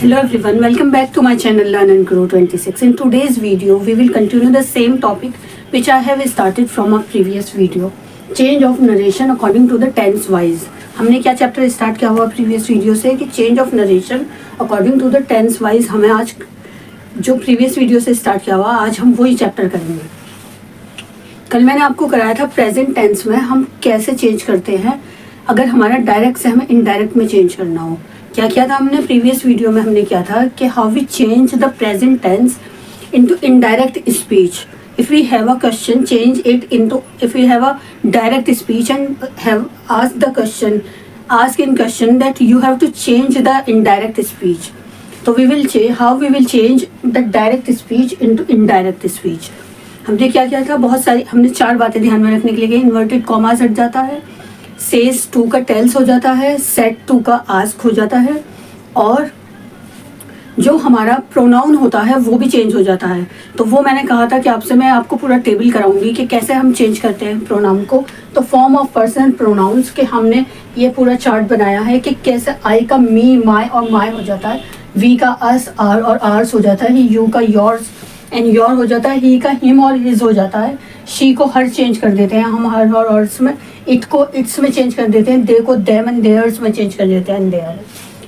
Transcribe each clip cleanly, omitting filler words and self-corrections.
Hello everyone, welcome back to my channel Learn and Grow 26. In today's video, we will continue the same topic which I have started from a previous video. Change of narration according to the tense wise. हमने क्या chapter start किया हुआ previous video से कि change of narration according to the tense wise हमें आज जो previous video से स्टार्ट किया हुआ आज हम वही चैप्टर करेंगे। कल मैंने आपको कराया था प्रेजेंट टेंस में हम कैसे चेंज करते हैं अगर हमारा डायरेक्ट से हमें इनडायरेक्ट में चेंज करना हो। क्या किया था हमने प्रीवियस वीडियो में, हमने किया था कि how we change the present tense into indirect speech. if we have a question, change it into, if we have a direct speech and have asked the question, ask in question that you have to change the indirect speech. So we will change, how we will change the direct speech into indirect speech. हमने क्या किया था, बहुत सारी हमने 4 बातें ध्यान में रखने के लिए। इन्वर्टेड कॉमास हट जाता है, सेज टू का टेल्स हो जाता है, सेट टू का आस्क हो जाता है, और जो हमारा प्रोनाउन होता है वो भी चेंज हो जाता है। तो वो मैंने कहा था कि आपसे मैं आपको पूरा टेबल कराऊंगी कि कैसे हम चेंज करते हैं प्रोनाउन को। तो फॉर्म ऑफ पर्सन प्रोनाउंस के हमने ये पूरा चार्ट बनाया है कि कैसे आई का मी, माई और माई हो जाता है, वी का अस, आर और आर्स हो जाता है, यू का योर्स एंड योर हो जाता है, ही का हिम और हिज हो जाता है, शी को हर चेंज कर देते हैं हम हर और अर्स में, इट को इट्स में चेंज कर देते हैं, दे को देम एंड देयर्स में चेंज कर देते हैं, देयर।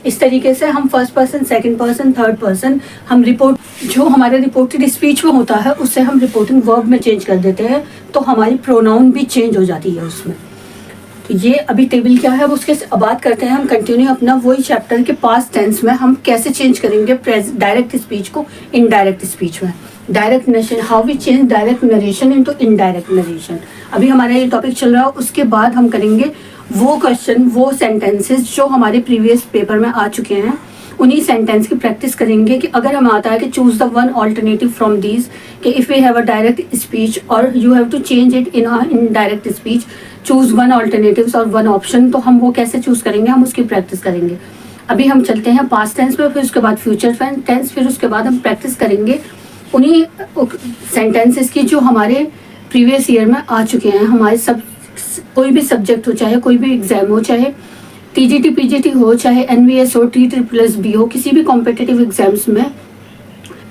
इस तरीके से हम first person, second person, third person हम रिपोर्ट जो हमारे रिपोर्टेड स्पीच में होता है उससे हम रिपोर्टिंग वर्ब में चेंज कर देते हैं, तो हमारी प्रोनाउन भी चेंज हो जाती है उसमें। तो ये अभी टेबल क्या है अब उसके बात करते हैं हम कंटिन्यू अपना वही चैप्टर के पास्ट टेंस में हम कैसे चेंज करेंगे डायरेक्ट स्पीच को इनडायरेक्ट स्पीच में। Direct narration, how we change direct narration into indirect narration, अभी हमारा ये टॉपिक चल रहा है। उसके बाद हम करेंगे वो क्वेश्चन, वो सेंटेंसेस जो हमारे प्रीवियस पेपर में आ चुके हैं, उन्हीं सेंटेंस की प्रैक्टिस करेंगे कि अगर हमें आता है कि choose the one alternative from these, कि if we have a direct speech और you have to change it in indirect speech, choose one alternatives और वन ऑप्शन, तो हम वो कैसे चूज करेंगे, हम उसकी प्रैक्टिस करेंगे। अभी हम चलते हैं पास्ट टेंस पे, फिर उसके बाद फ्यूचर टेंस, फिर उसके बाद हम प्रैक्टिस करेंगे उन्हीं सेंटेंसेस की जो हमारे प्रीवियस ईयर में आ चुके हैं। हमारे सब कोई भी सब्जेक्ट हो, चाहे कोई भी एग्जाम हो, चाहे टीजीटी पीजीटी हो, चाहे एनवीएस हो, TSSB हो, किसी भी कॉम्पिटिटिव एग्जाम्स में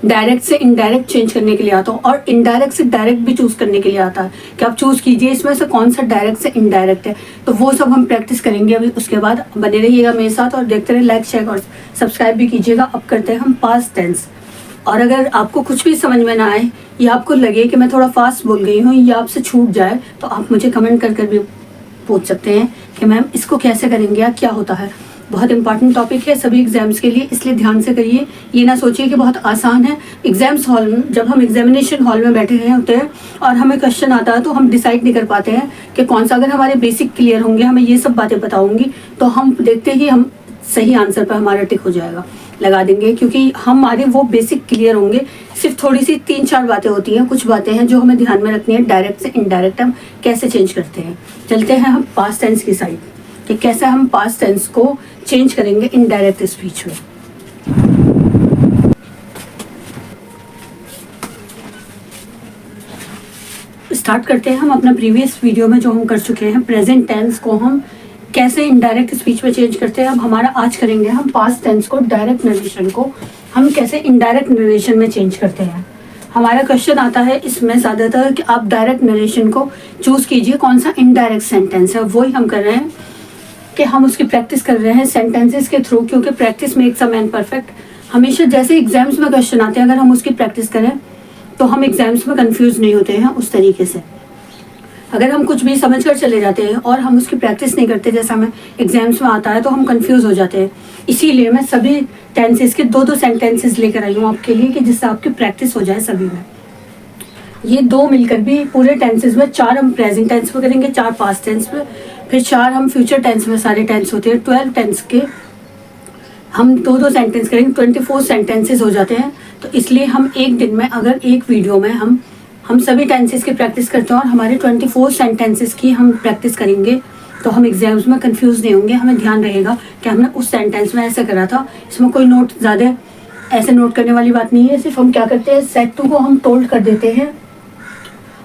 डायरेक्ट से इनडायरेक्ट चेंज करने के लिए आता हो और इनडायरेक्ट से डायरेक्ट भी चूज करने के लिए आता है कि आप चूज कीजिए इसमें से कौन सा डायरेक्ट से इनडायरेक्ट है। तो वो सब हम प्रैक्टिस करेंगे अभी। उसके बाद बने रहिएगा मेरे साथ और देखते रहिए, लाइक शेयर और सब्सक्राइब भी कीजिएगा। अब करते हैं हम पास्ट टेंस। और अगर आपको कुछ भी समझ में ना आए या आपको लगे कि मैं थोड़ा फास्ट बोल गई हूँ या आपसे छूट जाए, तो आप मुझे कमेंट कर भी पूछ सकते हैं कि मैम इसको कैसे करेंगे या क्या होता है। बहुत इंपॉर्टेंट टॉपिक है सभी एग्जाम्स के लिए, इसलिए ध्यान से करिए। ये ना सोचिए कि बहुत आसान है। एग्जाम्स हॉल में जब हम एग्जामिनेशन हॉल में बैठे हुए होते हैं और हमें क्वेश्चन आता है तो हम डिसाइड नहीं कर पाते हैं कि कौन सा, अगर हमारे बेसिक क्लियर होंगे, हमें ये सब बातें बताऊंगी, तो हम देखते ही हम सही आंसर पर हमारा टिक हो जाएगा, लगा देंगे, क्योंकि हमारे वो बेसिक क्लियर होंगे। सिर्फ थोड़ी सी 3-4 बातें होती हैं, कुछ बातें हैं जो हमें ध्यान में रखनी है। डायरेक्ट से इनडायरेक्ट हम कैसे चेंज करते हैं। चलते हैं हम पास्ट टेंस की साइड कि कैसे हम पास्ट टेंस को चेंज करेंगे इनडायरेक्ट स्पीच में। स्टार्ट करते हैं हम अपना प्रीवियस वीडियो में जो हम कर चुके हैं, प्रेजेंट टेंस को हम कैसे इनडायरेक्ट स्पीच में चेंज करते हैं। अब हमारा आज करेंगे हम पास्ट टेंस को, डायरेक्ट नरेशन को हम कैसे इनडायरेक्ट नरेशन में चेंज करते हैं। हमारा क्वेश्चन आता है इसमें ज़्यादातर कि आप डायरेक्ट नरेशन को चूज़ कीजिए, कौन सा इनडायरेक्ट सेंटेंस है। वही हम कर रहे हैं कि हम उसकी प्रैक्टिस कर रहे हैं सेंटेंसेस के थ्रू, क्योंकि practice makes a man perfect. हमेशा जैसे एग्जाम्स में क्वेश्चन आते हैं, अगर हम उसकी प्रैक्टिस करें तो हम एग्जाम्स में कंफ्यूज नहीं होते हैं उस तरीके से। अगर हम कुछ भी समझ कर चले जाते हैं और हम उसकी प्रैक्टिस नहीं करते जैसा हमें एग्जाम्स में आता है, तो हम कंफ्यूज हो जाते हैं। इसीलिए मैं सभी टेंसेस के 2-2 सेंटेंसेस लेकर आई हूँ आपके लिए कि जिससे आपकी प्रैक्टिस हो जाए सभी में। ये 2 मिलकर भी पूरे टेंसेस में 4 हम प्रेजेंट टेंस में करेंगे, 4 पास्ट टेंस में, फिर 4 हम फ्यूचर टेंस में। सारे टेंस होते हैं 12 टेंस के, हम 2-2 सेंटेंस करेंगे, 24 सेंटेंसेस हो जाते हैं। तो इसलिए हम एक दिन में, अगर एक वीडियो में हम सभी टेंसेस की प्रैक्टिस करते हैं और हमारे 24 सेंटेंसेस की हम प्रैक्टिस करेंगे, तो हम एग्जाम्स में कंफ्यूज नहीं होंगे। हमें ध्यान रहेगा कि हमने उस सेंटेंस में ऐसे करा था। इसमें कोई नोट ज़्यादा ऐसे नोट करने वाली बात नहीं है। सिर्फ हम क्या करते हैं, सेट टू को हम टोल्ड कर देते हैं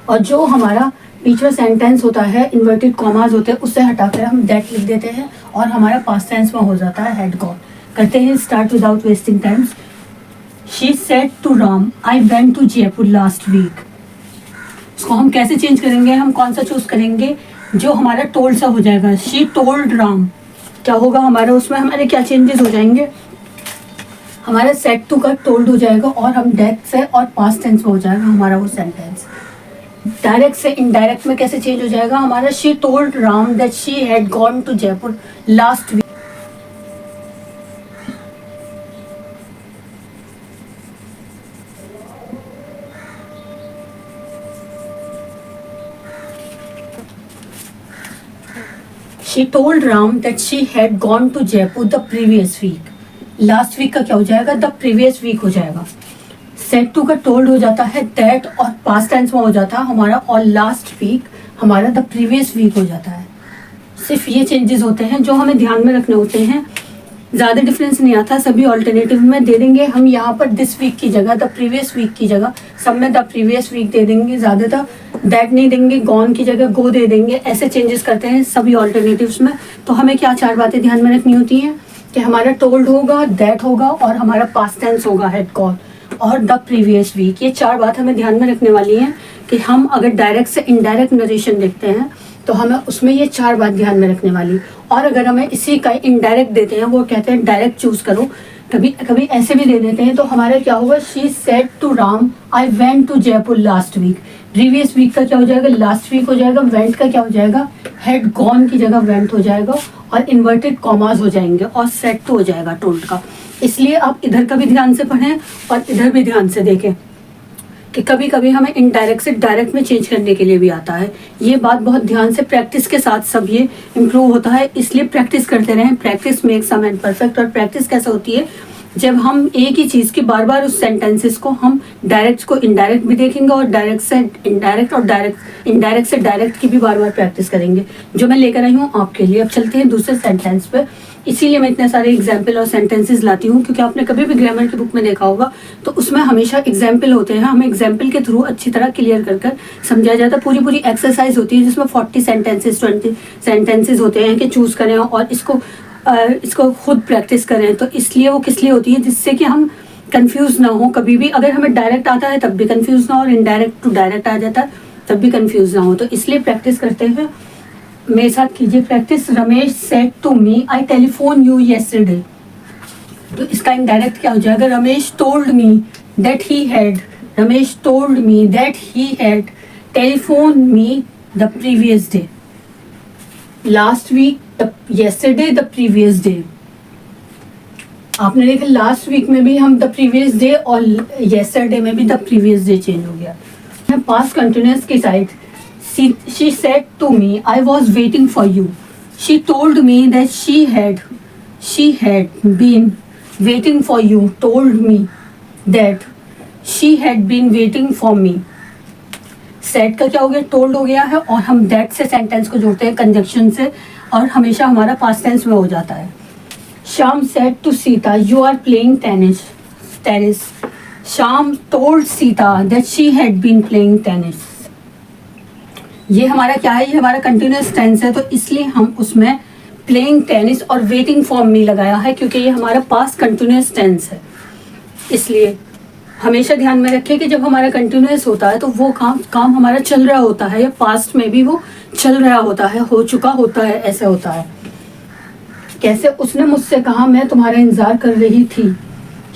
और जो हमारा बीच में सेंटेंस होता है, इन्वर्टेड कॉमास होते हैं, उससे हटाकर हम दैट लिख देते हैं और हमारा पास्ट टेंस में हो जाता है हैड गॉट। करते हैं start without wasting times. She said to Ram I went to Jaipur last week. इसको हम कैसे चेंज करेंगे, हम कौन सा चूज करेंगे, जो हमारा टोल्ड सा हो जाएगा। शी टोल्ड राम, क्या होगा हमारा, उसमें हमारे क्या चेंजेस हो जाएंगे, हमारा सेड टू का टोल्ड हो जाएगा और हम डेथ से और पास्ट टेंस में हो जाएगा हमारा वो सेंटेंस। डायरेक्ट से इनडायरेक्ट में कैसे चेंज हो जाएगा हमारा, she told Ram that she had gone to Jaipur last week. She told Ram that she had gone to Jaipur the previous week. Last week का क्या हो जाएगा, the previous week हो जाएगा। Said to का told हो जाता है that और past tense में हो जाता है हमारा, और last week हमारा the previous week हो जाता है। सिर्फ ये चेंजेस होते हैं जो हमें ध्यान में रखने होते हैं, ज़्यादा डिफरेंस नहीं आता। सभी ऑल्टरनेटिव में दे देंगे हम यहाँ पर दिस वीक की जगह द प्रीवियस वीक की जगह सब में द प्रीवियस वीक दे देंगे, ज़्यादातर दैट नहीं देंगे, गॉन की जगह गो दे देंगे। ऐसे चेंजेस करते हैं सभी ऑल्टरनेटिव्स में। तो हमें क्या चार बातें ध्यान में रखनी होती हैं कि हमारा टोल्ड होगा, दैट होगा और हमारा पास्ट टेंस होगा हैड गॉन और द प्रीवियस वीक। ये चार बात हमें ध्यान में रखने वाली हैं कि हम अगर डायरेक्ट से इनडायरेक्ट नरेशन देखते हैं तो हमें उसमें ये चार बात ध्यान में रखने वाली। और अगर हमें इसी का इनडायरेक्ट देते हैं, वो कहते हैं डायरेक्ट चूज करो, कभी कभी ऐसे भी दे देते हैं, तो हमारा क्या होगा, she said to Ram I went to Jaipur last week. Previous week का क्या हो जाएगा, लास्ट वीक हो जाएगा। वेंट का क्या हो जाएगा, हैड गॉन की जगह वेंट हो जाएगा और इन्वर्टेड कॉमास हो जाएंगे और सेड टू हो जाएगा टोल्ड का। इसलिए आप इधर का भी ध्यान से पढ़ें और इधर भी ध्यान से देखें कि कभी कभी हमें इनडायरेक्ट से डायरेक्ट में चेंज करने के लिए भी आता है। ये बात बहुत ध्यान से प्रैक्टिस के साथ सब ये इम्प्रूव होता है, इसलिए प्रैक्टिस करते रहें। Practice makes a man perfect. और प्रैक्टिस कैसे होती है, जब हम एक ही चीज़ की बार बार उस सेंटेंसेस को हम डायरेक्ट को इनडायरेक्ट भी देखेंगे और डायरेक्ट से इनडायरेक्ट और इनडायरेक्ट से डायरेक्ट की भी बार बार प्रैक्टिस करेंगे, जो मैं लेकर आई हूँ आपके लिए। अब चलते हैं दूसरे सेंटेंस पे। इसीलिए मैं इतने सारे एग्जाम्पल और सेंटेंसेस लाती हूँ, क्योंकि आपने कभी भी ग्रामर की बुक में देखा होगा तो उसमें हमेशा एग्जाम्पल होते हैं। हमें एग्जाम्पल के थ्रू अच्छी तरह क्लियर कर कर समझाया जाता है। पूरी पूरी एक्सरसाइज होती है जिसमें 40 सेंटेंसेस 20 सेंटेंसेस होते हैं कि चूज़ करें और इसको खुद प्रैक्टिस करें। तो इसलिए वो किस लिए होती है, जिससे कि हम कंफ्यूज ना हो कभी भी। अगर हमें डायरेक्ट आता है तब भी कंफ्यूज ना हो, और इनडायरेक्ट टू डायरेक्ट आ जाता है तब भी कंफ्यूज ना हो। तो इसलिए प्रैक्टिस करते हैं, मेरे साथ कीजिए practice. Ramesh said to me I telephone you yesterday. तो इसका इनडायरेक्ट क्या हो जाएगा, Ramesh told me that he had, Ramesh told me that he had telephone me the previous day. Last week yesterday the previous day। आपने देखा लास्ट वीक में भी हम द प्रीवियस डे और yesterday में भी द प्रीवियस डे चेंज हो गया। पास्ट कंटिन्यूअस की side, she said to me I was waiting for you। she told me that she had been waiting for you, told me that she had been waiting for me। Said का क्या हो गया, told हो गया है, और हम that से सेंटेंस को जोड़ते हैं कंजक्शन से, और हमेशा हमारा पास्ट टेंस में हो जाता है। Shyam said to Sita you are playing tennis. Shyam told Sita that she had been playing tennis. ये हमारा क्या है, ये हमारा कंटिन्यूअस टेंस है, तो इसलिए हम उसमें प्लेइंग टेनिस और वेटिंग फॉर मी लगाया है, क्योंकि ये हमारा पास्ट कंटिन्यूअस टेंस है। इसलिए हमेशा ध्यान में रखें कि जब हमारा कंटिन्यूअस होता है तो वो काम हमारा चल रहा होता है, या पास्ट में भी वो चल रहा होता है, हो चुका होता है, ऐसे होता है। कैसे, उसने मुझसे कहा मैं तुम्हारा इंतजार कर रही थी।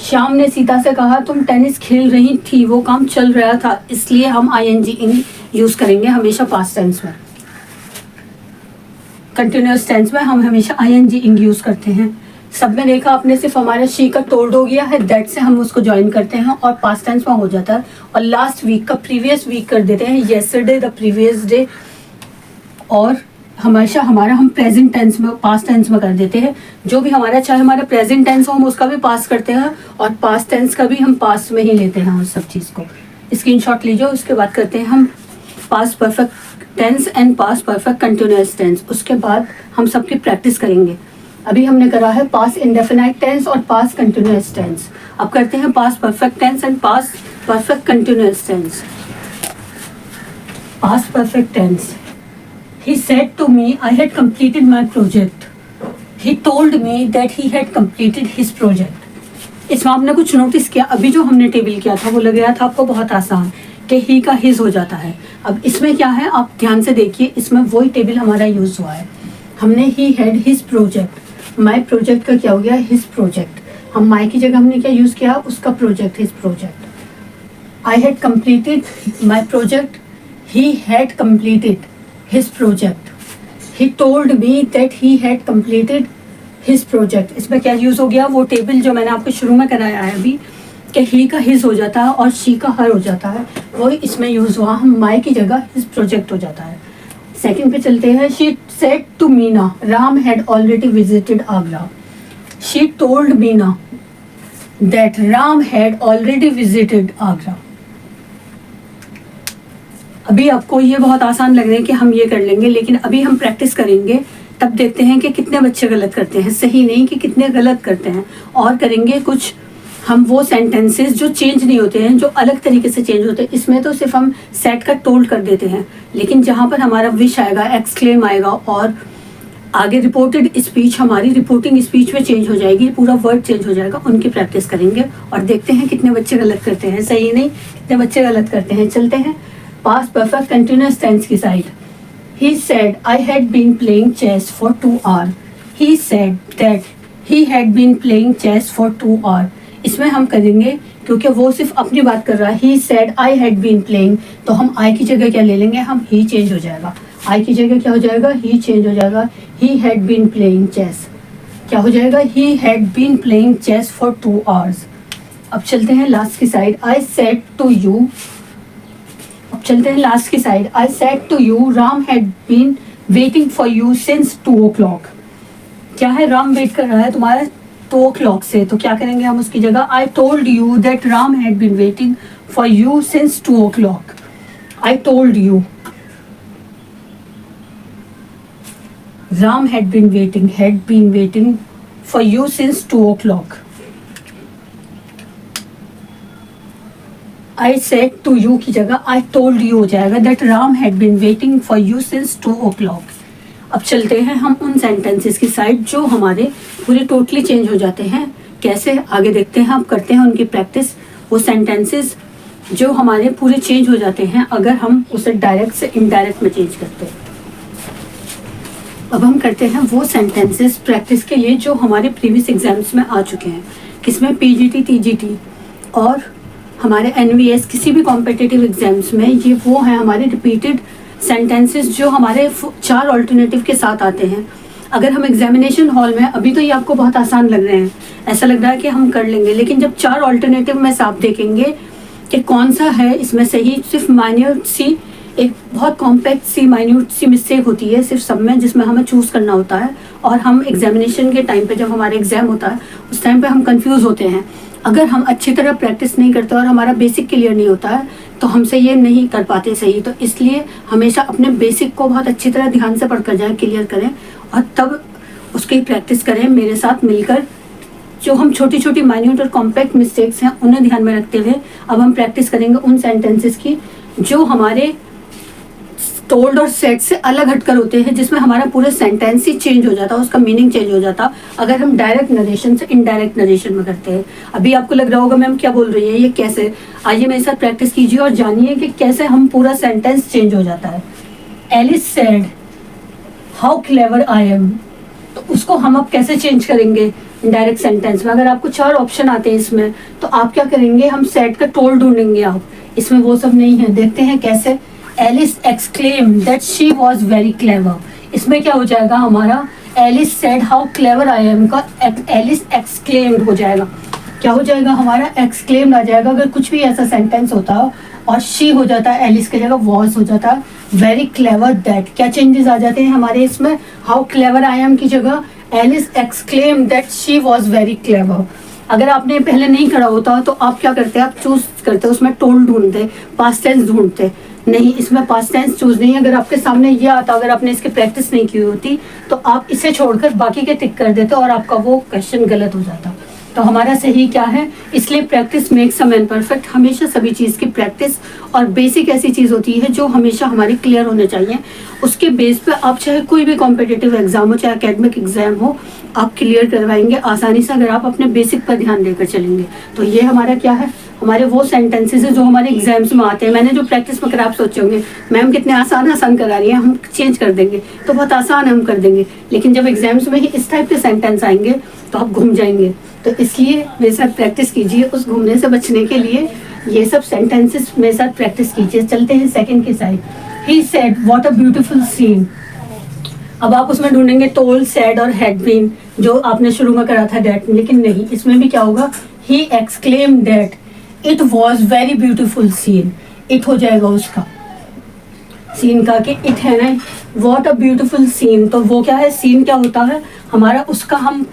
श्याम ने सीता से कहा तुम टेनिस खेल रही थी, वो काम चल रहा था, इसलिए हम ING इन यूज करेंगे हमेशा पास्ट टेंस में। कंटिन्यूअस टेंस में हम हमेशा ING इन यूज करते हैं। सब में देखा आपने, सिर्फ हमारा शी का टोल्ड हो गया है, दैट से हम उसको ज्वाइन करते हैं और पास्ट टेंस में हो जाता है, और लास्ट वीक का प्रीवियस वीक कर देते हैं, येस्टरडे द प्रीवियस डे। और हमेशा हमारा हम प्रेजेंट टेंस में, पास्ट टेंस में कर देते हैं। जो भी हमारा, चाहे हमारा प्रेजेंट टेंस हो, हम उसका भी पास करते हैं, और पास्ट टेंस का भी हम पास्ट में ही लेते हैं उस सब चीज़ को। स्क्रीनशॉट लीजिए, उसके बाद करते हैं हम past perfect tense and past perfect continuous tense. उसके बाद हम सबकी प्रैक्टिस करेंगे। अभी हमने करा है पास्ट इंडेफिनाइट टेंस और पास्ट कंटिन्यूअस टेंस। अब करते हैं past perfect tense and past perfect continuous tense. Past perfect tense, he said to me I had completed my project। he told me that he had completed his project। इसमें आपने कुछ notice किया, अभी जो हमने टेबल किया था वो लग रहा था आपको बहुत आसान कि ही का हिज हो जाता है। अब इसमें क्या है, आप ध्यान से देखिए, इसमें वही टेबल हमारा यूज हुआ है। हमने he had his project, my project का क्या हो गया, हिज प्रोजेक्ट। हम माई की जगह हमने क्या यूज किया, उसका project, his project. I had completed my project, he had completed his project. He told me that he had completed his project. इसमें क्या यूज हो गया, वो टेबल जो मैंने आपको शुरू में कराया है अभी कि ही का हिज हो जाता है और शी का हर हो जाता है, वही इसमें यूज हुआ। हम माई की जगह हिज प्रोजेक्ट हो जाता है। सेकंड पे चलते हैं। She said to Meena Ram had already visited Agra. She told Meena that Ram had already visited Agra. अभी आपको ये बहुत आसान लग रहा है कि हम ये कर लेंगे, लेकिन अभी हम प्रैक्टिस करेंगे तब देखते हैं कि कितने बच्चे गलत करते हैं, सही नहीं कि कितने गलत करते हैं। और करेंगे कुछ हम वो सेंटेंसेस जो चेंज नहीं होते हैं, जो अलग तरीके से चेंज होते हैं। इसमें तो सिर्फ हम सेट का टोल्ड कर देते हैं, लेकिन जहाँ पर हमारा विश आएगा, एक्सक्लेम आएगा और आगे रिपोर्टेड स्पीच, हमारी रिपोर्टिंग स्पीच में चेंज हो जाएगी, पूरा वर्ड चेंज हो जाएगा, उनकी प्रैक्टिस करेंगे और देखते हैं कितने बच्चे गलत करते हैं, सही नहीं कितने बच्चे गलत करते हैं। चलते हैं पास्ट परफेक्ट कंटिन्यूअस टेंस की side. He said I had been playing chess for 2 hours. He said that he had been playing chess for 2 hours. इसमें हम करेंगे क्योंकि वो सिर्फ अपनी बात कर रहा है। He said I had been playing, तो हम I की जगह क्या ले लेंगे, हम he चेंज हो जाएगा। I की जगह क्या हो जाएगा, he चेंज हो जाएगा। He had been playing chess क्या हो जाएगा, he had been playing chess for 2 hours। अब चलते हैं लास्ट की side. I said to you, अब चलते हैं लास्ट की side. I said to you, Ram had been waiting for you since 2 o'clock। क्या है, राम वेट कर रहा है तुम्हारा 2 o'clock से, तो क्या करेंगे हम उसकी जगह I told you that Ram had been waiting for you since 2 o'clock। I told you Ram had been waiting for you since 2 o'clock। I said to you की जगह I told you हो जाएगा that Ram had been waiting for you since 2 o'clock। अब चलते हैं हम उन sentences की साइड जो हमारे पूरे टोटली चेंज हो जाते हैं। कैसे, आगे देखते हैं, अब करते हैं उनकी प्रैक्टिस। वो सेंटेंसेस जो हमारे पूरे चेंज हो जाते हैं अगर हम उसे डायरेक्ट से इनडायरेक्ट में चेंज करते हैं। अब हम करते हैं वो सेंटेंसेस प्रैक्टिस के लिए जो हमारे प्रीवियस एग्जाम्स में आ चुके हैं, किसमें, पीजीटी, टीजीटी और हमारे एनवीएस, किसी भी कॉम्पिटिटिव एग्जाम्स में। ये वो हैं हमारे रिपीटेड सेंटेंसेस जो हमारे 4 ऑल्टरनेटिव के साथ आते हैं। अगर हम एग्जामिनेशन हॉल में, अभी तो ये आपको बहुत आसान लग रहे हैं, ऐसा लग रहा है कि हम कर लेंगे, लेकिन जब 4 ऑल्टरनेटिव में से आप देखेंगे कि कौन सा है इसमें सही, सिर्फ माइन्यूट सी, एक बहुत कॉम्पैक्ट सी माइन्यूट सी मिस्टेक होती है सिर्फ सब में, जिसमें हमें चूज़ करना होता है। और हम एग्जामिनेशन के टाइम पे, जब हमारे एग्जाम होता है उस टाइम पे हम कंफ्यूज होते हैं। अगर हम अच्छी तरह प्रैक्टिस नहीं करते और हमारा बेसिक क्लियर नहीं होता है तो हमसे ये नहीं कर पाते सही। तो इसलिए हमेशा अपने बेसिक को बहुत अच्छी तरह ध्यान से पढ़कर जाएं, क्लियर करें और तब उसकी प्रैक्टिस करें मेरे साथ मिलकर। जो हम छोटी छोटी माइन्यूट और कॉम्पैक्ट मिस्टेक्स हैं उन्हें ध्यान में रखते हुए अब हम प्रैक्टिस करेंगे उन सेंटेंसेस की जो हमारे टोल्ड और सेट से अलग हटकर होते हैं, जिसमें हमारा पूरा सेंटेंस ही चेंज हो जाता है, उसका मीनिंग चेंज हो जाता अगर हम डायरेक्ट नरेशन से इनडायरेक्ट नरेशन में करते हैं। अभी आपको लग रहा होगा मैम क्या बोल रही है ये, कैसे, आइए मेरे साथ प्रैक्टिस कीजिए और जानिए कि कैसे हम पूरा सेंटेंस चेंज हो जाता है। Alice said how clever I am, तो उसको हम अब कैसे चेंज करेंगे इनडायरेक्ट सेंटेंस में। अगर आपको 4 ऑप्शन आते हैं इसमें तो आप क्या करेंगे, हम सेट का टोल्ड ढूंढेंगे। आप इसमें वो सब नहीं है, देखते हैं कैसे। Alice exclaimed that she was very clever। इसमें क्या हो जाएगा हमारा, Alice said how clever I am का Alice exclaimed हो जाएगा। क्या हो जाएगा हमारा, exclaimed आ जाएगा अगर कुछ भी ऐसा सेंटेंस होता है और she हो जाता है, Alice की जगह was हो जाता है। very clever that, क्या चेंजेस आ जाते हैं हमारे इसमें, how clever I am की जगह Alice exclaimed that she was very clever। अगर आपने पहले नहीं करा होता तो आप क्या करते, आप चूज करते उसमें टोल्ड ढूंढते, पास्ट टेंस ढूंढते, नहीं इसमें पास्ट टेंस चूज नहीं। अगर आपके सामने ये आता, अगर आपने इसकी प्रैक्टिस नहीं की होती तो आप इसे छोड़कर बाकी के टिक कर देते और आपका वो क्वेश्चन गलत हो जाता। तो हमारा सही क्या है, इसलिए practice makes a man perfect. हमेशा सभी चीज़ की प्रैक्टिस और बेसिक ऐसी चीज़ होती है जो हमेशा हमारी क्लियर होने चाहिए। उसके बेस पे आप चाहे कोई भी कॉम्पिटिटिव एग्जाम हो, चाहे एकेडमिक एग्जाम हो, आप क्लियर करवाएंगे आसानी से अगर आप अपने बेसिक पर ध्यान देकर चलेंगे। तो ये हमारा क्या है, हमारे वो सेंटेंसेस है जो हमारे एग्जाम्स में आते हैं। मैंने जो प्रैक्टिस में कर आप सोचे होंगे मैम कितने आसान करा रही है, हम चेंज कर देंगे, तो बहुत आसान है हम कर देंगे, लेकिन जब एग्जाम्स में ही इस टाइप के सेंटेंस आएंगे तो आप घूम जाएंगे। तो इसलिए मेरे साथ प्रैक्टिस कीजिए, उस घूमने से बचने के लिए ये सब सेंटेंसेस मेरे साथ प्रैक्टिस कीजिए। चलते हैं सेकंड की side. He said what a beautiful scene. अब आप उसमें ढूंढेंगे टोल्ड, सेड और हैड बीन, जो आपने शुरू में करा था डेट, लेकिन नहीं, इसमें भी क्या होगा, he exclaimed that it was very beautiful scene. It हो जाएगा उसका सीन का, कि इट है ना, व्हाट अ ब्यूटीफुल सीन। तो वो क्या है, सीन क्या होता है हमारा, उसका हम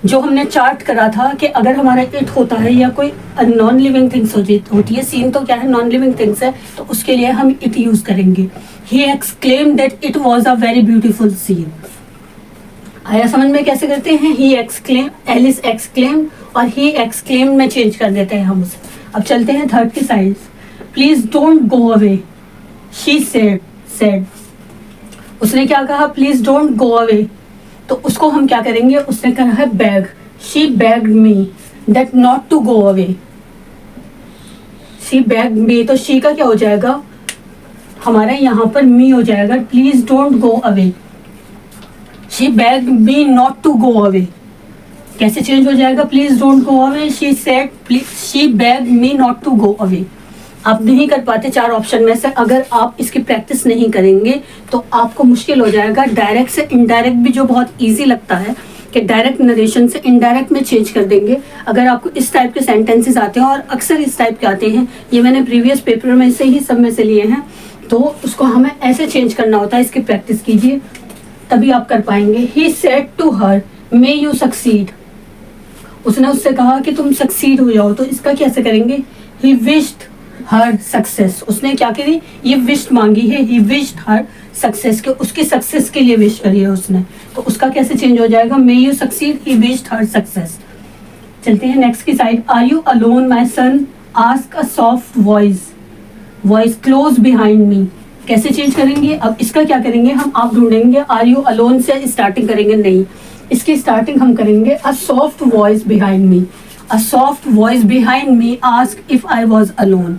जो हमने चार्ट करा था कि अगर हमारा इट होता है या कोई नॉन लिविंग थिंग्स होती है, सीन तो क्या है, नॉन लिविंग थिंग्स है, तो उसके लिए हम इट यूज करेंगे। He exclaimed that it was a very beautiful scene. आया समझ में कैसे करते हैं, ही एक्सक्लेम, एलिस एक्सक्लेम और ही एक्सक्लेम में चेंज कर देते हैं हम उसे। अब चलते हैं थर्ड की side. Please don't go away, she said. उसने क्या कहा, प्लीज डोंट गो अवे, तो उसको हम क्या करेंगे, उसने कहा है beg, she begged me that not to go away. She begged me, तो शी का क्या हो जाएगा हमारा यहाँ पर मी हो जाएगा, please don't go away. She begged me not to go away, कैसे चेंज हो जाएगा, please don't go away, she said please, she begged me not to go away. आप नहीं कर पाते चार ऑप्शन में से, अगर आप इसकी प्रैक्टिस नहीं करेंगे तो आपको मुश्किल हो जाएगा। डायरेक्ट से इनडायरेक्ट भी जो बहुत इजी लगता है कि डायरेक्ट नरेशन से इनडायरेक्ट में चेंज कर देंगे। अगर आपको इस टाइप के सेंटेंसेस आते हैं, और अक्सर इस टाइप के आते हैं, ये मैंने प्रीवियस पेपर में से ही सब में से लिए हैं, तो उसको हमें ऐसे चेंज करना होता है। इसकी प्रैक्टिस कीजिए तभी आप कर पाएंगे। He said to her may you succeed, उसने उससे कहा कि तुम सक्सीड हो जाओ, तो इसका कैसे करेंगे, ही विश्ड हर सक्सेस। उसने क्या करी, ये विश मांगी है, ही विश्ड हर सक्सेस, के उसकी सक्सेस के लिए विश करी है उसने, तो उसका कैसे चेंज हो जाएगा, may you succeed, he wished her success. चलते हैं नेक्स्ट की side. Are you alone my son, ask a soft voice close behind me. कैसे चेंज करेंगे, अब इसका क्या करेंगे हम, आप ढूंढेंगे आर यू अलोन से स्टार्टिंग करेंगे, नहीं, इसकी स्टार्टिंग हम करेंगे अ soft voice behind me. A soft voice behind me ask if I was alone.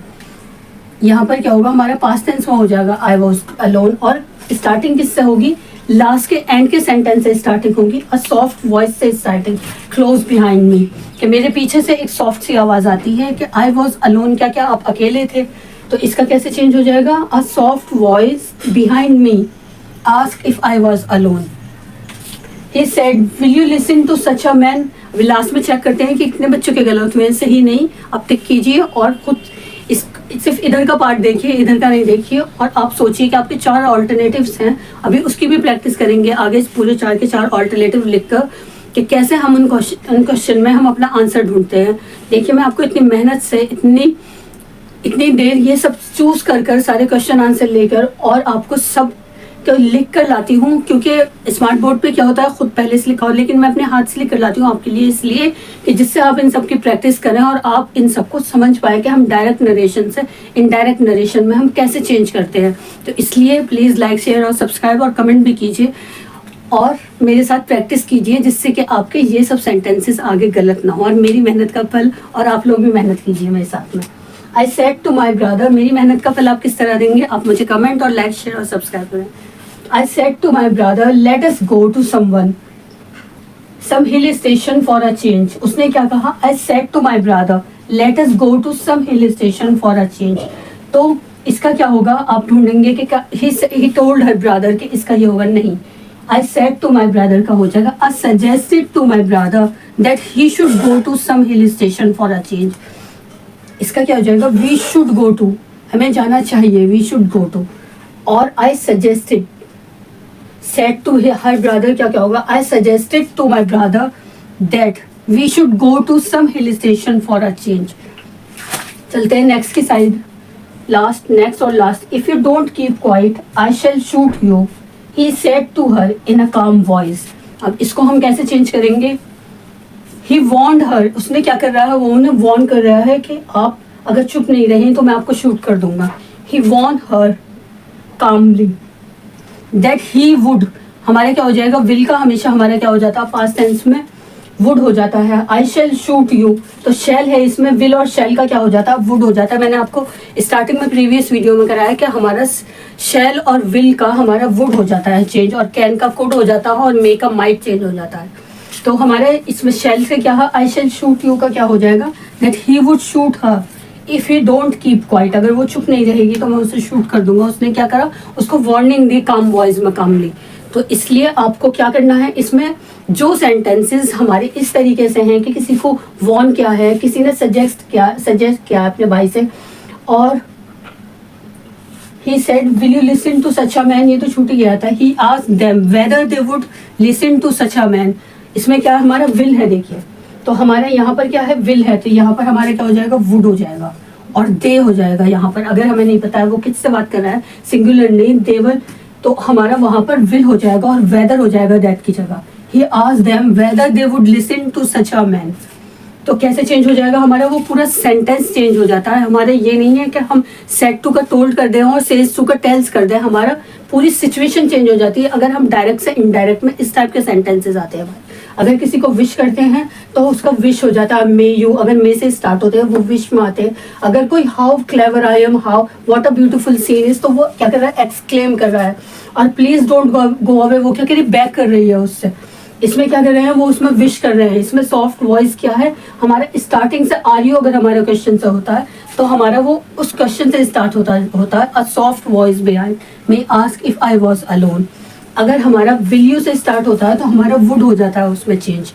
यहाँ पर क्या होगा, हमारा पास्ट टेंस में हो जाएगा आई वॉज अलोन, और स्टार्टिंग किससे होगी, लास्ट के एंड के सेंटेंस से स्टार्टिंग होगी, अ सॉफ्ट वॉइस से स्टार्टिंग, क्लोज बिहाइंड मी, कि मेरे पीछे से एक सॉफ्ट सी आवाज आती है कि आई वॉज अलोन, क्या क्या आप अकेले थे, तो इसका कैसे चेंज हो जाएगा, अ soft voice behind me ask if I was alone. He said, will you listen to such a man? अभी लास्ट में चेक करते हैं कि कितने बच्चों के गलत हुए, सही नहीं, आप टिक कीजिए और खुद इस सिर्फ इधर का पार्ट देखिए, इधर का नहीं देखिए, और आप सोचिए कि आपके चार ऑल्टरनेटिव्स हैं, अभी उसकी भी प्रैक्टिस करेंगे आगे, इस पूरे चार के चार ऑल्टरनेटिव लिखकर कि कैसे हम उन क्वेश्चन में हम अपना आंसर ढूंढते हैं। देखिए मैं आपको इतनी मेहनत से इतनी देर ये सब चूज कर सारे क्वेश्चन आंसर लेकर और आपको सब तो लिख कर लाती हूँ, क्योंकि स्मार्ट बोर्ड पे क्या होता है खुद पहले से लिखा हो, लेकिन मैं अपने हाथ से लिख कर लाती हूँ आपके लिए, इसलिए कि जिससे आप इन सब की प्रैक्टिस करें और आप इन सबको समझ पाए कि हम डायरेक्ट नरेशन से इनडायरेक्ट नरेशन में हम कैसे चेंज करते हैं। तो इसलिए प्लीज़ लाइक, शेयर और सब्सक्राइब और कमेंट भी कीजिए और मेरे साथ प्रैक्टिस कीजिए, जिससे कि आपके ये सब सेंटेंसेस आगे गलत ना हो और मेरी मेहनत का फल, और आप लोग भी मेहनत कीजिए मेरे साथ में। I said to my brother, मेरी मेहनत का फल आप किस तरह देंगे, आप मुझे कमेंट और लाइक, शेयर और सब्सक्राइब करें। I said to my brother, let us go to some hill station for a change. उसने क्या कहा, I said to my brother, let us go to some hill station for a change. तो इसका क्या होगा, आप ढूंढेंगे कि he told her brother, कि इसका ये होगा नहीं, I said to my brother का हो जाएगा I suggested to my brother that he should go to some hill station for a change. इसका क्या हो जाएगा, we should go to, हमें जाना चाहिए, we should go to, और I suggested said to her brother क्या होगा, I suggested to my brother that we should go to some hill station for a change. चलते हैं नेक्स्ट की side, next और last. If you don't keep quiet, I shall shoot you, he said to her in a calm voice. अब इसको हम कैसे change करेंगे, ही वॉर्नड हर, उसने क्या कर रहा है, वो उन्हें वॉर्न कर रहा है कि आप अगर चुप नहीं रहे तो मैं आपको शूट कर दूंगा। He warned her calmly that he would, हमारा क्या हो जाएगा, विल का हमेशा हमारा क्या हो जाता है पास्ट टेंस में वुड हो जाता है। आई शैल शूट यू, तो शैल है इसमें, विल और शैल का क्या हो जाता है, वुड हो जाता है। मैंने आपको स्टार्टिंग में प्रीवियस वीडियो में कराया कि हमारा शैल और विल का हमारा वुड हो जाता है चेंज, और कैन का कुड हो जाता है, और मे का माइट चेंज हो जाता है। तो हमारे इसमें शैल से क्या है, आई शैल शूट यू का क्या हो जाएगा, that he would shoot her if he don't keep quiet, अगर वो चुप नहीं रहेगी तो मैं उसे शूट कर दूंगा। उसने क्या करा, उसको वार्निंग दी काम वॉइस में कामली। तो इसलिए आपको क्या करना है, इसमें जो सेंटेंसेस हमारे इस तरीके से हैं कि किसी को वॉर्न किया है, किसी ने सजेस्ट किया अपने भाई से, और he said will you listen to such a man, ये तो छूट ही गया था। he asked them whether they would listen to such a man, इसमें क्या हमारा will है, देखिए तो हमारा यहाँ पर क्या है, will है, तो यहाँ पर हमारा क्या हो जाएगा, would हो जाएगा, और they हो जाएगा। यहाँ पर अगर हमें नहीं पता है वो किससे बात कर रहा है, सिंगुलर नहीं, they were, तो हमारा वहां पर will हो जाएगा और whether हो जाएगा that की जगह। he asked them whether they would listen to such a man, तो कैसे चेंज हो जाएगा हमारा, वो पूरा सेंटेंस चेंज हो जाता है। हमारे ये नहीं है कि हम सेड टू का टोल्ड कर दें और सेज टू का टेल्स कर दें, हमारा पूरी सिचुएशन चेंज हो जाती है अगर हम डायरेक्ट से इनडायरेक्ट में इस टाइप के सेंटेंसेस आते हैं। अगर किसी को विश करते हैं तो उसका विश हो जाता है मे यू, अगर मे से स्टार्ट होते हैं वो विश में आते हैं। अगर कोई how clever I am, how what a beautiful scene is, तो वो क्या कर रहा है, एक्सक्लेम कर रहा है। और प्लीज डोंट गो अवे, वो क्या कर रही है, बैक कर रही है उससे। इसमें क्या कर रहे हैं, वो उसमें विश कर रहे हैं। इसमें सॉफ्ट वॉइस क्या है, हमारा स्टार्टिंग से आर यू अगर हमारा क्वेश्चन से होता है तो हमारा वो उस क्वेश्चन से स्टार्ट होता है अ soft voice behind may ask if I was alone. अगर हमारा विल यू से स्टार्ट होता है तो हमारा वुड हो जाता है उसमें चेंज।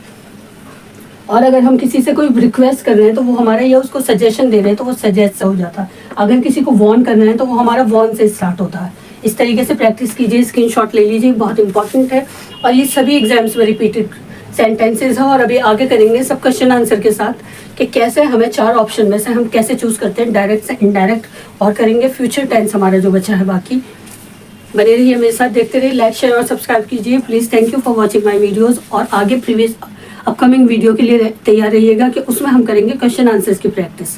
और अगर हम किसी से कोई रिक्वेस्ट कर रहे हैं तो वो हमारा या उसको सजेशन दे रहे हैं तो वो सजेस्ट से हो जाता है। अगर किसी को वॉर्न कर रहे हैं तो वो हमारा वॉर्न से स्टार्ट होता है। इस तरीके से प्रैक्टिस कीजिए, स्क्रीनशॉट ले लीजिए, बहुत इंपॉर्टेंट है। और ये सभी एग्जाम्स में रिपीटेड सेंटेंसेस है। और अभी आगे करेंगे सब क्वेश्चन आंसर के साथ कि कैसे हमें 4 ऑप्शन में से हम कैसे चूज करते हैं, डायरेक्ट से इनडायरेक्ट, और करेंगे फ्यूचर टेंस हमारा जो बचा है। बाकी बने रहिए मेरे साथ, देखते रहिए, लाइक शेयर और सब्सक्राइब कीजिए please. Thank you for watching my videos. और आगे प्रीवियस अपकमिंग वीडियो के लिए तैयार रहिएगा कि उसमें हम करेंगे क्वेश्चन आंसर्स की प्रैक्टिस।